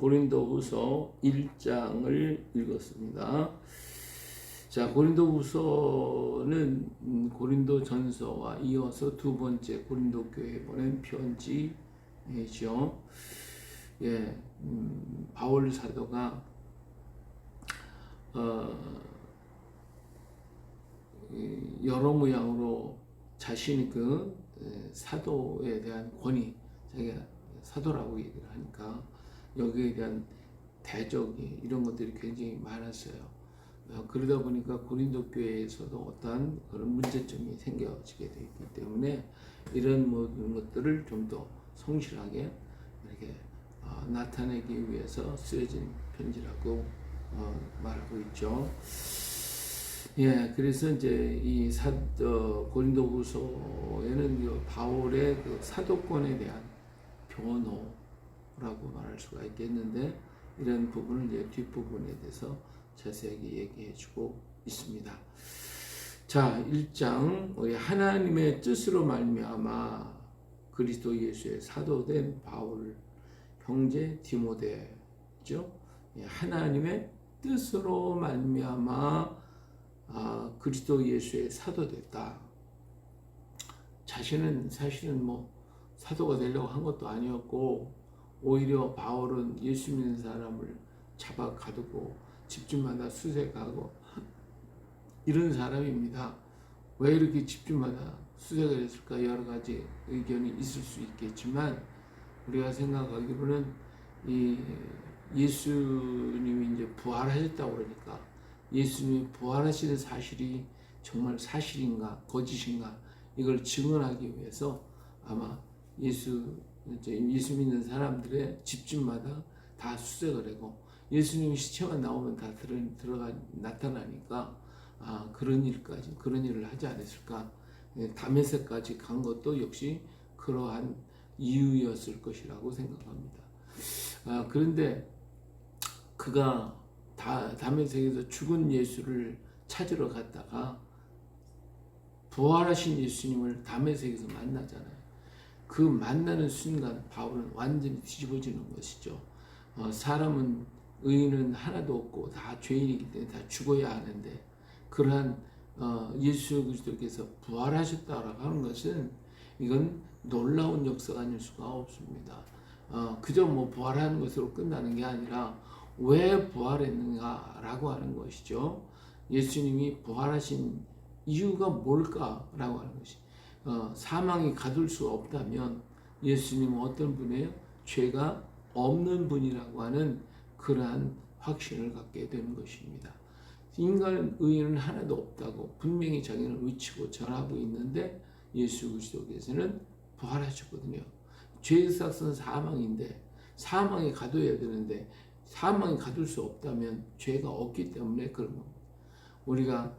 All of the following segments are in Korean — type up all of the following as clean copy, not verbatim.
고린도후서 1장을 읽었습니다. 자, 고린도후서는 고린도전서와 이어서 두 번째 고린도 교회에 보낸 편지죠. 예, 바울 사도가 여러 모양으로 자신이 그 사도에 대한 권위, 자기가 사도라고 얘기를 하니까 여기에 대한 대적이 이런 것들이 굉장히 많았어요. 그러다 보니까 고린도 교회에서도 어떠한 그런 문제점이 생겨지게 되어 있기 때문에 이런 모든 것들을 좀 더 성실하게 이렇게 나타내기 위해서 쓰여진 편지라고 말하고 있죠. 예, 그래서 이제 이 고린도후서에는 바울의 그 사도권에 대한 변호라고 말할 수가 있겠는데, 이런 부분을 이제 뒷부분에 대해서 자세하게 얘기해주고 있습니다. 자, 1장 우리 하나님의 뜻으로 말미암아 그리스도 예수의 사도된 바울 형제 디모데죠. 하나님의 뜻으로 말미암아 그리스도 예수의 사도됐다. 자신은 사실은 뭐 사도가 되려고 한 것도 아니었고, 오히려 바울은 예수 믿는 사람을 잡아 가두고 집집마다 수색하고 이런 사람입니다. 왜 이렇게 집집마다 수색을 했을까? 여러 가지 의견이 있을 수 있겠지만, 우리가 생각하기로는 이 예수님이 이제 부활하셨다고 그러니까 예수님이 부활하시는 사실이 정말 사실인가 거짓인가 이걸 증언하기 위해서 아마 예수 믿는 사람들의 집집마다 다 수색을 하고, 예수님이 시체만 나오면 다 나타나니까 그런 일을 하지 않았을까. 다메섹까지 간 것도 역시 그러한 이유였을 것이라고 생각합니다. 그런데 그가 다메섹에서 죽은 예수를 찾으러 갔다가 부활하신 예수님을 다메섹에서 만나잖아요. 그 만나는 순간 바울은 완전히 뒤집어지는 것이죠. 사람은 의인은 하나도 없고 다 죄인이기 때문에 다 죽어야 하는데, 그러한 예수 그리스도께서 부활하셨다라고 하는 것은 이건 놀라운 역사가 아닐 수가 없습니다. 그저 뭐 부활하는 것으로 끝나는 게 아니라 왜 부활했는가라고 하는 것이죠. 예수님이 부활하신 이유가 뭘까라고 하는 것이, 사망이 가둘 수 없다면 예수님은 어떤 분이에요? 죄가 없는 분이라고 하는 그러한 확신을 갖게 되는 것입니다. 인간 의인은 하나도 없다고 분명히 자기는 외치고 전하고 있는데, 예수 그리스도께서는 부활하셨거든요. 죄의 삭은 사망인데 사망에 가둬야 되는데 사망에 가둘 수 없다면 죄가 없기 때문에 그런 겁니다. 우리가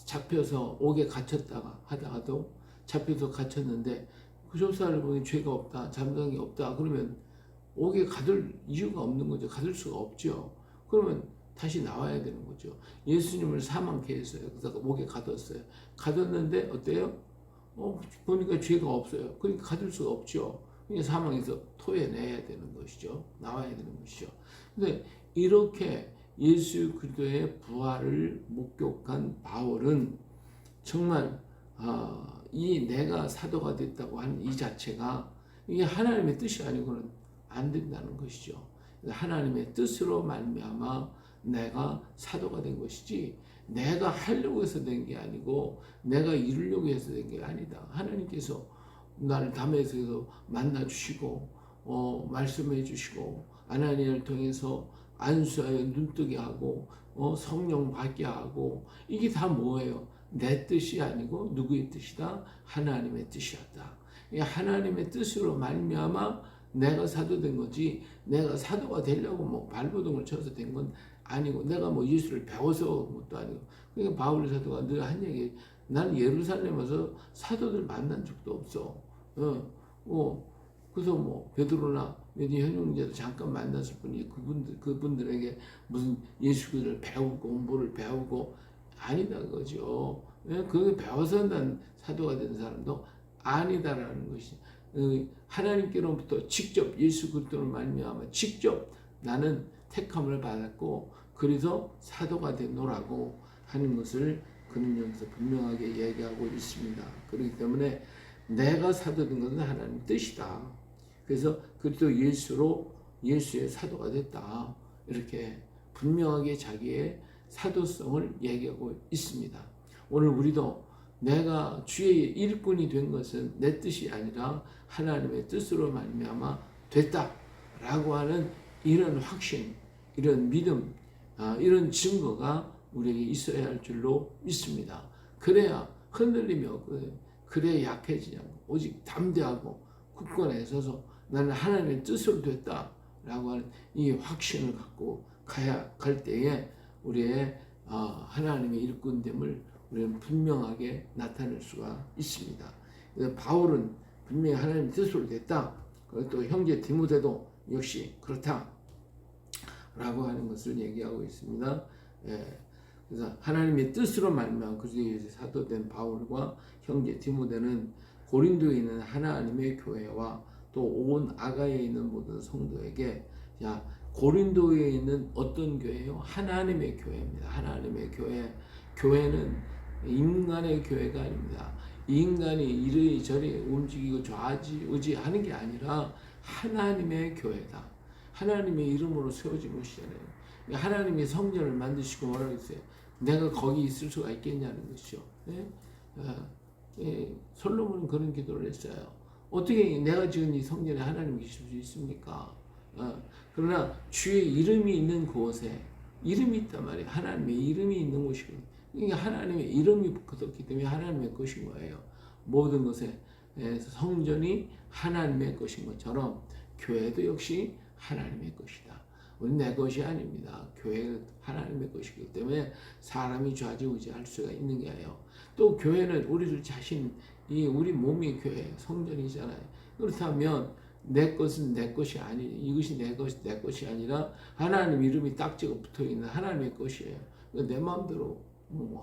잡혀서 옥에 갇혔다가 하다가도 잡혀서 갇혔는데 그 조사를 보니 죄가 없다, 잠상이 없다 그러면 옥에 가둘 이유가 없는 거죠. 가둘 수가 없죠. 그러면 다시 나와야 되는 거죠. 예수님을 사망케 했어요. 그래서 옥에 가뒀어요. 가뒀는데 어때요? 보니까 죄가 없어요. 그러니까 가둘 수가 없죠. 그러니까 사망에서 토해내야 되는 것이죠. 나와야 되는 것이죠. 근데 이렇게 예수 그리스도의 부활을 목격한 바울은 정말 이 내가 사도가 됐다고 하는 이 자체가 이게 하나님의 뜻이 아니고는 안 된다는 것이죠. 하나님의 뜻으로 말미암아 내가 사도가 된 것이지, 내가 하려고 해서 된 게 아니고 내가 이루려고 해서 된 게 아니다. 하나님께서 나를 다메섹에서 만나 주시고 말씀해 주시고 아나니아를 통해서 안수하여 눈뜨게 하고 성령 받게 하고, 이게 다 뭐예요? 내 뜻이 아니고 누구의 뜻이다? 하나님의 뜻이었다. 하나님의 뜻으로 말미암아 내가 사도된 거지, 내가 사도가 되려고 뭐 발버둥을 쳐서 된 건 아니고, 내가 뭐 예수를 배워서 것도 아니고. 그러니까 바울 사도가 늘 한 얘기, 난 예루살렘 와서 사도들 만난 적도 없어. 그래서 뭐 베드로나 현용제도 잠깐 만났을 뿐이 그분들에게 무슨 예수 그리스도를 배우고 공부를 배우고 아니다 그거죠. 그게 배워서 난 사도가 된 사람도 아니다라는 것이, 하나님께로부터 직접 예수 그리스도를 말미암아 직접 나는 택함을 받았고 그래서 사도가 되노라고 하는 것을 그는 여기서 분명하게 이야기하고 있습니다. 그렇기 때문에 내가 사도된 것은 하나님 뜻이다. 그래서 그리스도 예수의 사도가 됐다. 이렇게 분명하게 자기의 사도성을 얘기하고 있습니다. 오늘 우리도 내가 주의 일꾼이 된 것은 내 뜻이 아니라 하나님의 뜻으로 말미암아 됐다라고 하는 이런 확신, 이런 믿음, 이런 증거가 우리에게 있어야 할 줄로 믿습니다. 그래야 흔들림이 없거든요. 그래야 약해지지 않고 오직 담대하고 굳건하게 서서 나는 하나님의 뜻으로 됐다라고 하는 이 확신을 갖고 갈 때에 우리의 하나님의 일꾼됨을 우리는 분명하게 나타낼 수가 있습니다. 그래서 바울은 분명히 하나님의 뜻으로 됐다. 그리고 또 형제 디모데도 역시 그렇다. 라고 하는 것을 얘기하고 있습니다. 그래서 하나님의 뜻으로 말미암아 그리스도의 사도된 바울과 형제 디모데는 고린도에 있는 하나님의 교회와 또 온 아가야에 있는 모든 성도에게 고린도에 있는 어떤 교회요? 하나님의 교회입니다. 하나님의 교회. 교회는 인간의 교회가 아닙니다. 인간이 이리저리 움직이고 좌지우지하는 게 아니라 하나님의 교회다. 하나님의 이름으로 세워진 것이잖아요. 하나님이 성전을 만드시고 뭐라고 했어요? 내가 거기 있을 수가 있겠냐는 것이죠. 솔로몬은 그런 기도를 했어요. 어떻게 내가 지은 이 성전에 하나님이 계실 수 있습니까? 그러나 주의 이름이 있는 곳에 이름이 있단 말이에요. 하나님의 이름이 있는 곳이거든요. 그러니까 하나님의 이름이 붙었기 때문에 하나님의 것인 거예요. 모든 것에 성전이 하나님의 것인 것처럼 교회도 역시 하나님의 것이다. 우리는 내 것이 아닙니다. 교회는 하나님의 것이기 때문에 사람이 좌지우지할 수가 있는 거예요. 또 교회는 우리들 자신이 우리 몸이 교회 성전이잖아요. 그렇다면 내 것은 내 것이 이것이 내 것이 아니라 하나님 이름이 딱지가 붙어있는 하나님의 것이에요. 내 마음대로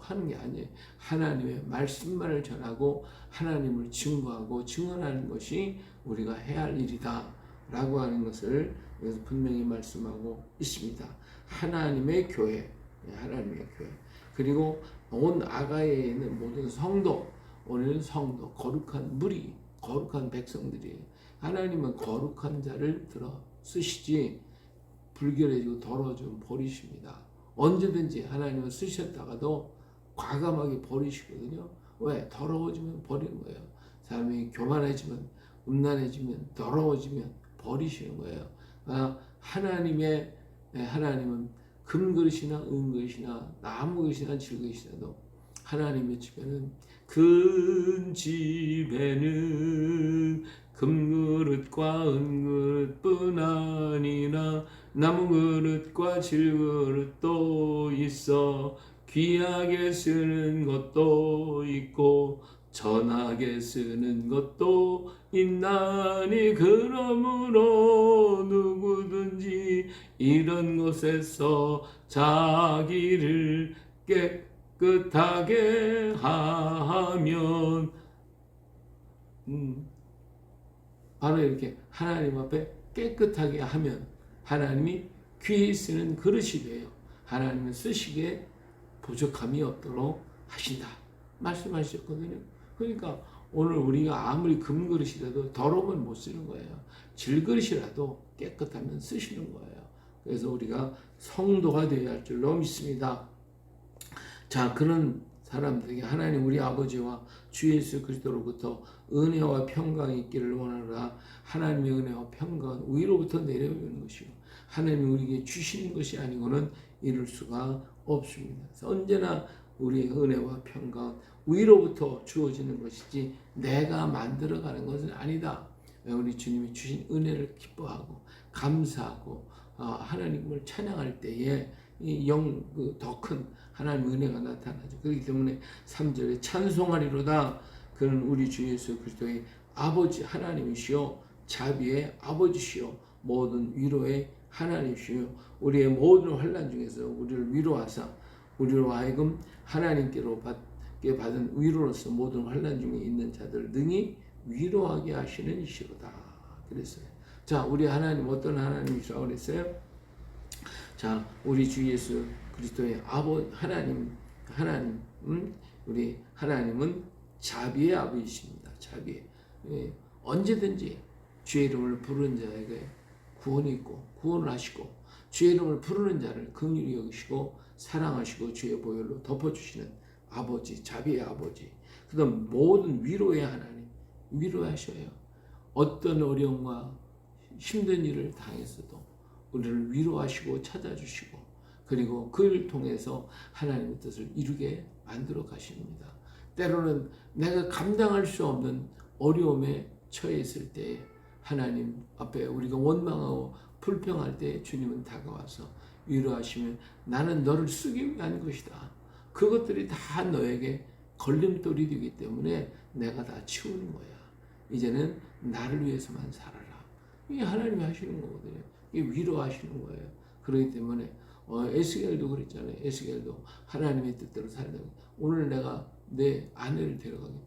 하는 게 아니에요. 하나님의 말씀만을 전하고 하나님을 증거하고 증언하는 것이 우리가 해야 할 일이다 라고 하는 것을 여기서 분명히 말씀하고 있습니다. 하나님의 교회, 하나님의 교회. 그리고 온 아가야에 있는 모든 성도, 오늘은 성도, 거룩한 무리, 거룩한 백성들이에요. 하나님은 거룩한 자를 들어 쓰시지 불결해지고 더러워지면 버리십니다. 언제든지 하나님은 쓰셨다가도 과감하게 버리시거든요. 왜? 더러워지면 버리는 거예요. 사람이 교만해지면, 음란해지면, 더러워지면 버리시는 거예요. 하나님은 금그릇이나 은그릇이나 나무그릇이나 질그릇이라도 하나님의 집에는 큰 집에는 금그릇과 은그릇뿐 아니라 나무그릇과 질그릇도 있어 귀하게 쓰는 것도 있고 전하게 쓰는 것도 있나니 그러므로 누구든지 이런 것에서 자기를 깨끗하게 하면 바로 이렇게 하나님 앞에 깨끗하게 하면 하나님이 귀히 쓰는 그릇이 돼요. 하나님은 쓰시기에 부족함이 없도록 하신다 말씀하셨거든요. 그러니까 오늘 우리가 아무리 금그릇이라도 더러우면 못 쓰는 거예요. 질그릇이라도 깨끗하면 쓰시는 거예요. 그래서 우리가 성도가 되어야 할 줄로 믿습니다. 자, 그런 사람들에게 하나님 우리 아버지와 주 예수 그리스도로부터 은혜와 평강이 있기를 원하노라. 하나님의 은혜와 평강은 위로부터 내려오는 것이요 하나님이 우리에게 주시는 것이 아니고는 이룰 수가 없습니다. 언제나 우리의 은혜와 평강 위로부터 주어지는 것이지 내가 만들어가는 것은 아니다. 우리 주님이 주신 은혜를 기뻐하고 감사하고 하나님을 찬양할 때에 더 큰 하나님의 은혜가 나타나죠. 그렇기 때문에 3절에 찬송하리로다. 그는 우리 주 예수 그리스도의 아버지 하나님이시요 자비의 아버지시요 모든 위로의 하나님이시요 우리의 모든 환난 중에서 우리를 위로하사 우리로 하여금 하나님께로 받은 위로로서 모든 환난 중에 있는 자들 능히 위로하게 하시는 이시로다. 그랬어요. 자, 우리 하나님 어떤 하나님이시라고 그랬어요? 자, 우리 주 예수 그리스도의 하나님, 우리 하나님은 자비의 아버지십니다. 자비. 예, 언제든지 주의 이름을 부르는 자에게 구원이 있고 구원을 하시고 주의 이름을 부르는 자를 긍휼히 여기시고 사랑하시고 주의 보혈로 덮어주시는 아버지, 자비의 아버지. 그다음 모든 위로의 하나님, 위로하셔요. 어떤 어려움과 힘든 일을 당했어도 우리를 위로하시고 찾아주시고 그리고 그를 통해서 하나님의 뜻을 이루게 만들어 가십니다. 때로는 내가 감당할 수 없는 어려움에 처해 있을 때에 하나님 앞에 우리가 원망하고 불평할 때 주님은 다가와서 위로하시면 나는 너를 쓰기 위한 것이다. 그것들이 다 너에게 걸림돌이 되기 때문에 내가 다 치우는 거야. 이제는 나를 위해서만 살아라. 이게 하나님이 하시는 거거든요. 이게 위로하시는 거예요. 그렇기 때문에 에스겔도 그랬잖아요. 에스겔도 하나님의 뜻대로 살려고. 오늘 내가 내 아내를 데려가겠다.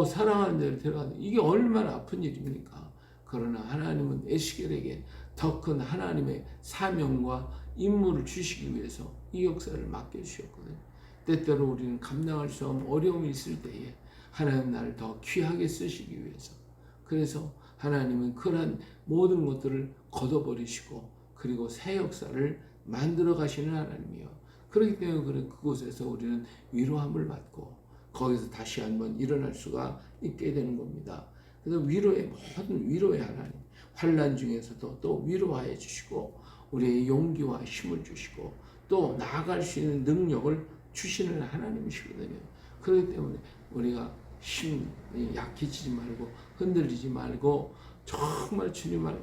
사랑하는 자를 데려가겠다. 이게 얼마나 아픈 일입니까? 그러나 하나님은 에스겔에게 더 큰 하나님의 사명과 임무를 주시기 위해서 이 역사를 맡겨주셨거든요. 때때로 우리는 감당할 수 없는 어려움이 있을 때에 하나님 나를 더 귀하게 쓰시기 위해서 그래서 하나님은 그런 모든 것들을 걷어버리시고 그리고 새 역사를 만들어 가시는 하나님이요. 그렇기 때문에 그곳에서 우리는 위로함을 받고 거기서 다시 한번 일어날 수가 있게 되는 겁니다. 그래서 모든 위로의 하나님, 환난 중에서도 또 위로하여 주시고 우리의 용기와 힘을 주시고 또 나아갈 수 있는 능력을 주시는 하나님이시거든요. 그렇기 때문에 우리가 힘이 약해지지 말고 흔들리지 말고 정말 주님을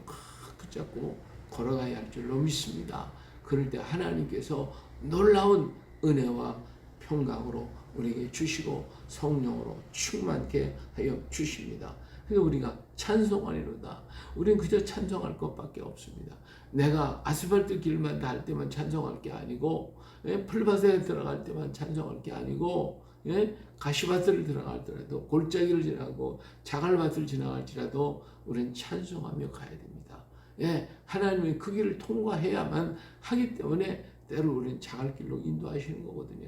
붙잡고 걸어가야 할 줄로 믿습니다. 그럴 때 하나님께서 놀라운 은혜와 평강으로 우리에게 주시고 성령으로 충만케 하여 주십니다. 그래서 우리가 찬송하리로다. 우리는 그저 찬송할 것밖에 없습니다. 내가 아스팔트 길만 닿을 때만 찬송할 게 아니고 풀밭에 들어갈 때만 찬송할 게 아니고 가시밭을 들어갈더라도 골짜기를 지나고 자갈밭을 지나갈지라도 우리는 찬송하며 가야 됩니다. 하나님의 그 길을 통과해야만 하기 때문에 때로 우리는 자갈길로 인도하시는 거거든요.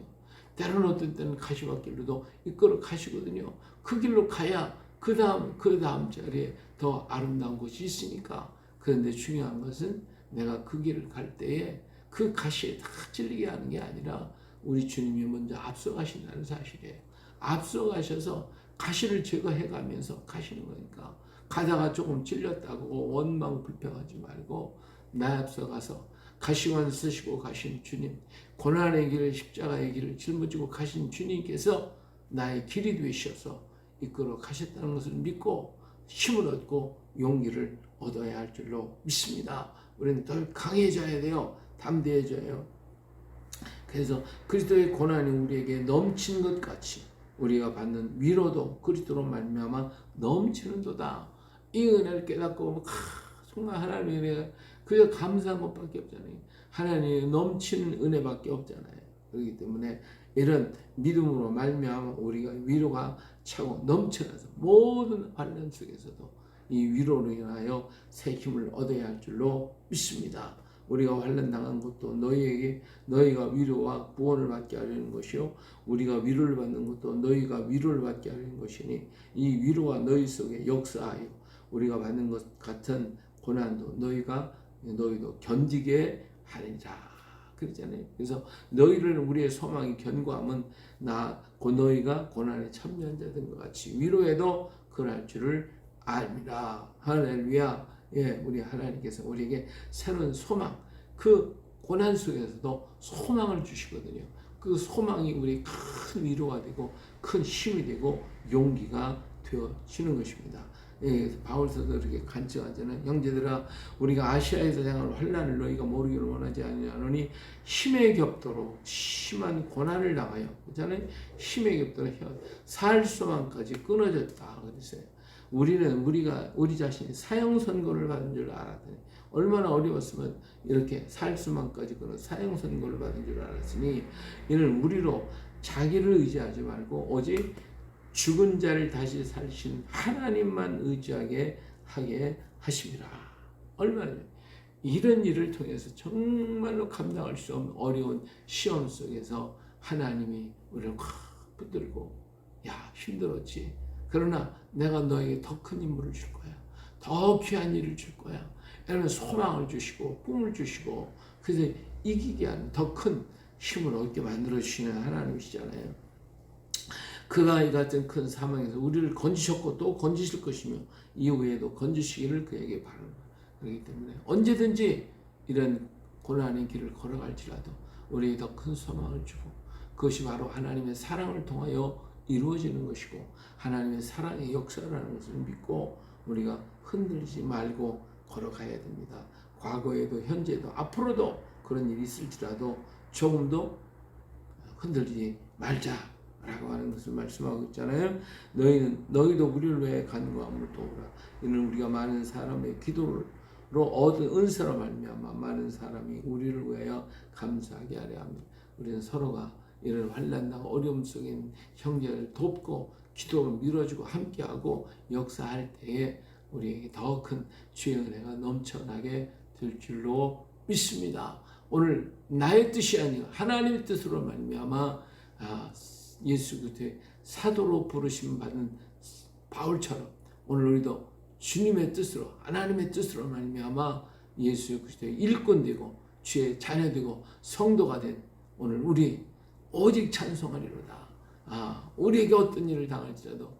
때로는 어떤 때는 가시밭길로도 이끌어 가시거든요. 그 길로 가야 그 다음 자리에 더 아름다운 곳이 있으니까. 그런데 중요한 것은 내가 그 길을 갈 때에 그 가시에 다 찔리게 하는 게 아니라 우리 주님이 먼저 앞서가신다는 사실이에요. 앞서가셔서 가시를 제거해 가면서 가시는 거니까 가다가 조금 찔렸다고 원망 불평하지 말고 나 앞서가서 가시관 쓰시고 가신 주님, 고난의 길을 십자가의 길을 짊어지고 가신 주님께서 나의 길이 되셔서 이끌어 가셨다는 것을 믿고 힘을 얻고 용기를 얻어야 할 줄로 믿습니다. 우리는 더 강해져야 돼요. 담대해져요. 그래서 그리스도의 고난이 우리에게 넘치는 것 같이 우리가 받는 위로도 그리스도로 말미암아 넘치는도다. 이 은혜를 깨닫고 정말 하나님의 은혜가 그저 감사한 것밖에 없잖아요. 하나님의 넘치는 은혜밖에 없잖아요. 그렇기 때문에 이런 믿음으로 말미암아 우리가 위로가 차고 넘쳐나서 모든 환난 속에서도 이 위로로 인하여 새 힘을 얻어야 할 줄로 믿습니다. 우리가 환난 당한 것도 너희가 위로와 구원을 받게 하려는 것이요 우리가 위로를 받는 것도 너희가 위로를 받게 하려는 것이니 이 위로와 너희 속에 역사하여 우리가 받는 것 같은 고난도 너희도 견디게 하리라 그러잖아요. 그래서 너희를 우리의 소망이 견고함은 너희가 고난에 참여한 자 된 것 같이 위로에도 그럴 줄을 압니다. 할렐루야. 우리 하나님께서 우리에게 새로운 소망, 그 고난 속에서도 소망을 주시거든요. 그 소망이 우리 큰 위로가 되고 큰 힘이 되고 용기가 되어지는 것입니다. 바울서도 이렇게 간증하잖아요. 형제들아 우리가 아시아에서 당한 환난을 너희가 모르기를 원하지 아니하노니 힘에 겹도록 심한 고난을 당하여 그렇잖아요. 힘에 겹도록 살 소망까지 끊어졌다 그랬어요. 우리 자신이 사형 선고를 받은 줄 알았더니 얼마나 어려웠으면 이렇게 살 수만까지 끊어 사형 선고를 받은 줄 알았으니 이는 우리로 자기를 의지하지 말고 오직 죽은 자를 다시 살리신 하나님만 의지하게 하게 하심이라. 얼마나 이런 일을 통해서 정말로 감당할 수 없는 어려운 시험 속에서 하나님이 우리를 콱 붙들고 야 힘들었지. 그러나 내가 너에게 더 큰 인물을 줄 거야. 더 귀한 일을 줄 거야. 이러면 소망을 주시고 꿈을 주시고 그래서 이기게 하는 더 큰 힘을 얻게 만들어 주시는 하나님이시잖아요. 그가 이 같은 큰 사망에서 우리를 건지셨고 또 건지실 것이며 이후에도 건지시기를 그에게 바랍니다. 그렇기 때문에 언제든지 이런 고난의 길을 걸어갈지라도 우리에게 더 큰 소망을 주고 그것이 바로 하나님의 사랑을 통하여 이루어지는 것이고 하나님의 사랑의 역사라는 것을 믿고 우리가 흔들리지 말고 걸어가야 됩니다. 과거에도 현재도 앞으로도 그런 일이 있을지라도 조금도 흔들리지 말자라고 하는 것을 말씀하고 있잖아요. 너희도 우리를 위해 간구함을 도우라. 이는 우리가 많은 사람의 기도로 얻은 은사로 말미암아 많은 사람이 우리를 위하여 감사하게 하려 합니다. 우리는 서로가 이런 환난과 어려움 속에 있는 형제를 돕고 기도로 밀어주고 함께하고 역사할 때에 우리에게 더 큰 주의 은혜가 넘쳐나게 될 줄로 믿습니다. 오늘 나의 뜻이 아니라 하나님의 뜻으로 말미암아 예수 그리스도의 사도로 부르심 받은 바울처럼 오늘 우리도 주님의 뜻으로 하나님의 뜻으로 말미암아 예수 그리스도의 일꾼 되고 주의 자녀 되고 성도가 된 오늘 우리 오직 찬송하리로다. 우리에게 어떤 일을 당할지라도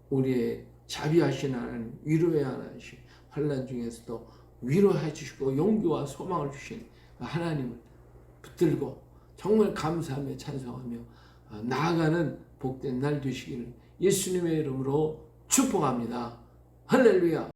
우리의 자비하신 하나님, 위로의 하나님, 환난 중에서도 위로해 주시고 용기와 소망을 주신 하나님을 붙들고 정말 감사하며 찬송하며 나아가는 복된 날 되시기를 예수님의 이름으로 축복합니다. 할렐루야.